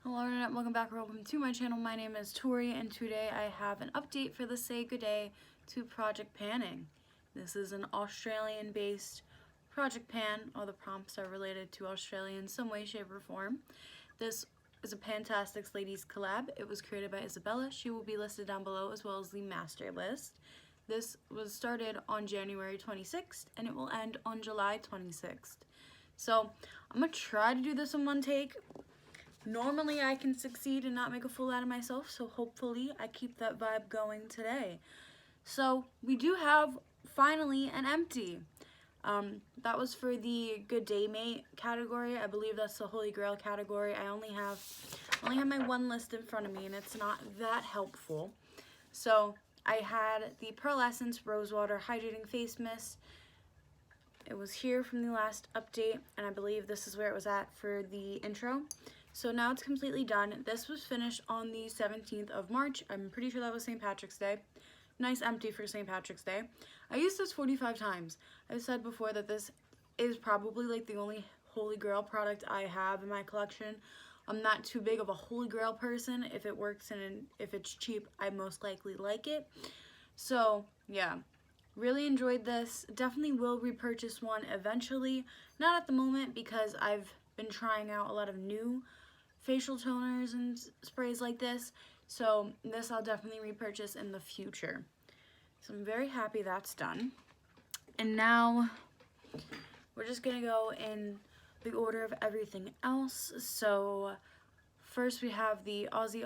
Hello Internet, welcome back or welcome to my channel. My name is Tori and today I have an update for the Say Good Day to Project Panning. This is an Australian based project pan. All the prompts are related to Australia in some way, shape, or form. This is a Pantastics Ladies collab. It was created by Isabella. She will be listed down below as well as the master list. This was started on January 26th and it will end on July 26th. So I'm going to try to do this in one take. Normally I can succeed and not make a fool out of myself, so hopefully I keep that vibe going today. So we do have finally an empty. That was for the Good Day Mate category. I believe that's the Holy Grail category. I only have my one list in front of me and it's not that helpful. So I had the Pearl Essence Rosewater Hydrating Face Mist. It was here from the last update and I believe this is where it was at for the intro. So now it's completely done. This was finished on the 17th of March. I'm pretty sure that was St. Patrick's Day. Nice empty for St. Patrick's Day. I used this 45 times. I've said before that this is probably like the only Holy Grail product I have in my collection. I'm not too big of a Holy Grail person. If it works and if it's cheap, I most likely like it. So yeah, really enjoyed this. Definitely will repurchase one eventually. Not at the moment because I've been trying out a lot of new facial toners and sprays like this, so this I'll definitely repurchase in the future. So I'm very happy that's done. And now we're just gonna go in the order of everything else. So first we have the Aussie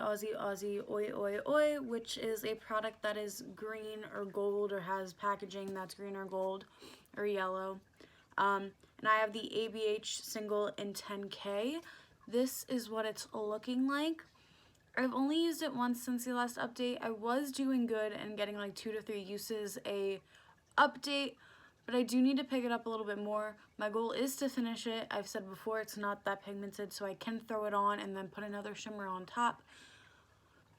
Oi Oi Oi, which is a product that is green or gold or has packaging that's green or gold or yellow. And I have the ABH single in 10K. This is what it's looking like. I've only used it once since the last update. I was doing good and getting like 2 to 3 uses a update, but I do need to pick it up a little bit more. My goal is to finish it. I've said before it's not that pigmented, so I can throw it on and then put another shimmer on top.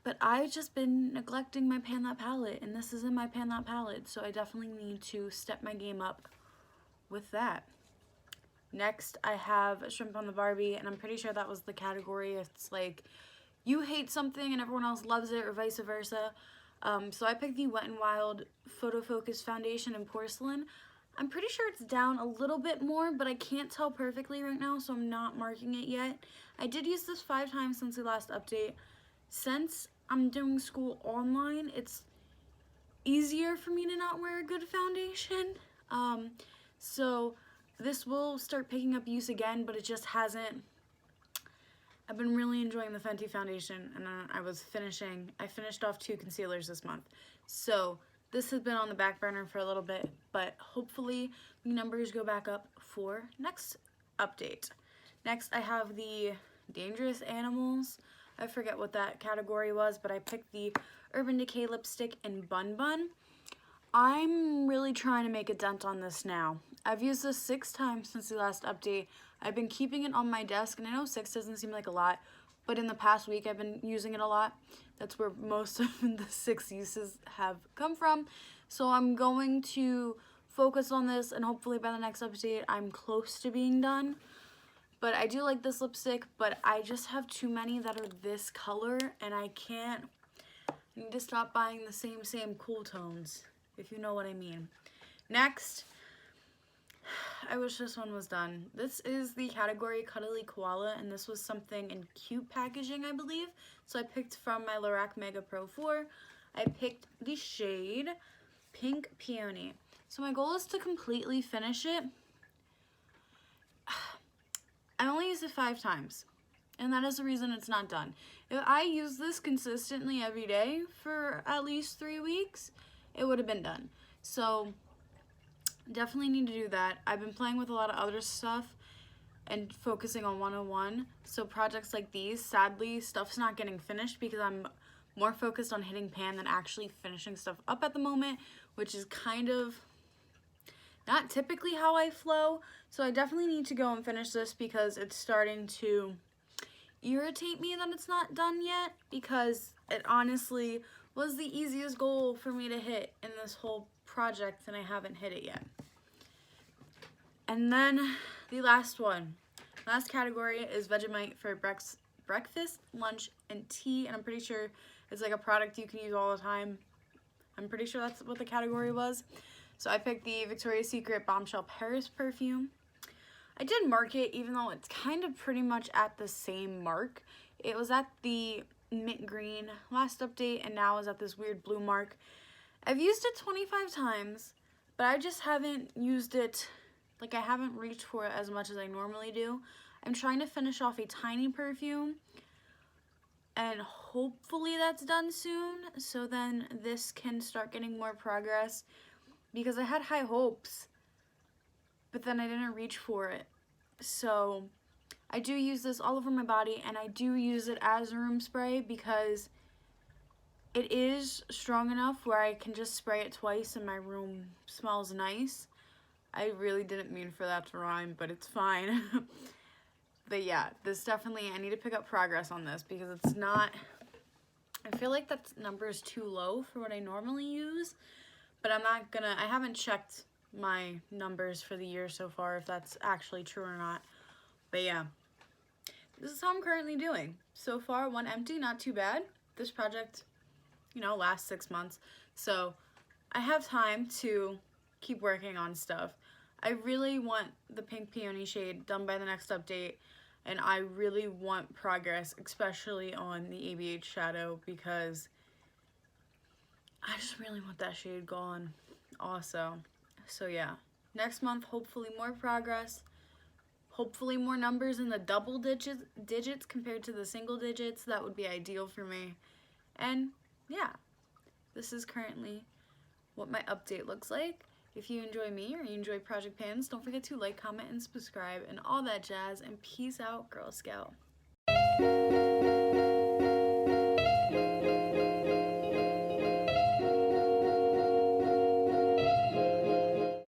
But I've just been neglecting my Pan That palette, and this is in my Pan That palette, so I definitely need to step my game up with that. Next, I have Shrimp on the Barbie, and I'm pretty sure that was the category. It's like, you hate something and everyone else loves it, or vice versa. So I picked the Wet n Wild Photo Focus Foundation in Porcelain. I'm pretty sure it's down a little bit more, but I can't tell perfectly right now, so I'm not marking it yet. I did use this 5 times since the last update. Since I'm doing school online, it's easier for me to not wear a good foundation. So this will start picking up use again, but it just hasn't. I've been really enjoying the Fenty foundation, and I finished off 2 concealers this month. So this has been on the back burner for a little bit, but hopefully the numbers go back up for next update. Next, I have the Dangerous Animals. I forget what that category was, but I picked the Urban Decay lipstick in Bun Bun. I'm really trying to make a dent on this now. I've used this 6 times since the last update. I've been keeping it on my desk, and I know 6 doesn't seem like a lot, but in the past week I've been using it a lot. That's where most of the 6 uses have come from. So I'm going to focus on this, and hopefully by the next update I'm close to being done. But I do like this lipstick, but I just have too many that are this color, and I need to stop buying the same cool tones, if you know what I mean. Next, I wish this one was done. This is the category Cuddly Koala, and this was something in cute packaging, I believe. So I picked from my Lorac Mega Pro 4. I picked the shade Pink Peony. So my goal is to completely finish it. I only used it 5 times, and that is the reason it's not done. If I use this consistently every day for at least 3 weeks, it would have been done. So definitely need to do that. I've been playing with a lot of other stuff and focusing on 101. So projects like these, sadly, stuff's not getting finished because I'm more focused on hitting pan than actually finishing stuff up at the moment, which is kind of not typically how I flow. So I definitely need to go and finish this because it's starting to irritate me that it's not done yet, because it honestly was the easiest goal for me to hit in this whole project and I haven't hit it yet. And then the last category is Vegemite for breakfast, lunch, and tea, and I'm pretty sure it's like a product you can use all the time. I'm pretty sure that's what the category was. So I picked the Victoria's Secret Bombshell Paris perfume. I did mark it, even though it's kind of pretty much at the same mark. It was at the mint green last update, and now is at this weird blue mark. I've used it 25 times, but I just haven't used it, like I haven't reached for it as much as I normally do. I'm trying to finish off a tiny perfume, and hopefully that's done soon, so then this can start getting more progress, because I had high hopes, but then I didn't reach for it. So I do use this all over my body, and I do use it as a room spray because it is strong enough where I can just spray it twice and my room smells nice. I really didn't mean for that to rhyme, but it's fine. But yeah, this definitely, I need to pick up progress on this because it's not, I feel like that number is too low for what I normally use, but I haven't checked my numbers for the year so far if that's actually true or not. But yeah, this is how I'm currently doing. So far, one empty, not too bad. This project, you know, lasts 6 months, so I have time to keep working on stuff. I really want the pink peony shade done by the next update, and I really want progress, especially on the ABH shadow, because I just really want that shade gone also. So yeah, next month, hopefully more progress, hopefully more numbers in the double digits compared to the single digits. That would be ideal for me. And yeah, this is currently what my update looks like. If you enjoy me or you enjoy Project Pans, don't forget to like, comment, and subscribe and all that jazz. And peace out, Girl Scout.